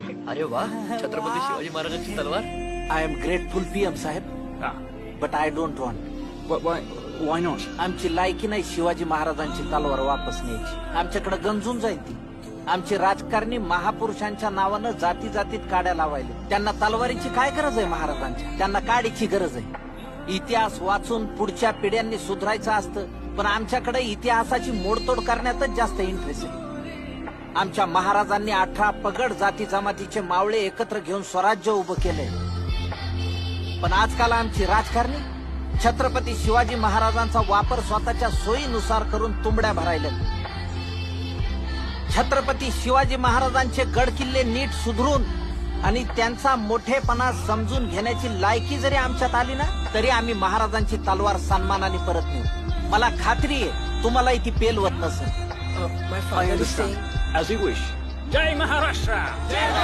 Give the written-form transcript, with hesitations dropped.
अरे वा, छत्रपती शिवाजी महाराजांची तलवार. आय एम ग्रेटफुल पीएम साहेब, but I don't want. Why not? आमची लायकी नाही शिवाजी महाराजांची तलवार वापस न्यायची. आमच्याकडे गंजून जाईल ती. आमचे राजकारणी महापुरुषांच्या नावानं जाती जातीत काड्या लावायले. त्यांना तलवारीची काय गरज आहे महाराजांच्या? त्यांना काडीची गरज आहे. इतिहास वाचून पुढच्या पिढ्यांनी सुधारायचं असतं, पण आमच्याकडे इतिहासाची मोडतोड करण्यातच जास्त इंटरेस्ट आहे. आमच्या महाराजांनी 18 पगड जाती जमातीचे मावळे एकत्र घेऊन स्वराज्य उभं केलंय. पण आजकाल आमची राजकारणी छत्रपती शिवाजी महाराजांचा वापर स्वतःच्या सोयीनुसार करून तुंबड्या भरायला. छत्रपती शिवाजी महाराजांचे गड किल्ले नीट सुधरून आणि त्यांचा मोठेपणा समजून घेण्याची लायकी जरी आमच्यात आली ना, तरी आम्ही महाराजांची तलवार सन्मानाने परत नेऊ. मला खात्री आहे तुम्हालाही ती पेलवत नसेल. I understand. As you wish. Jai Maharashtra.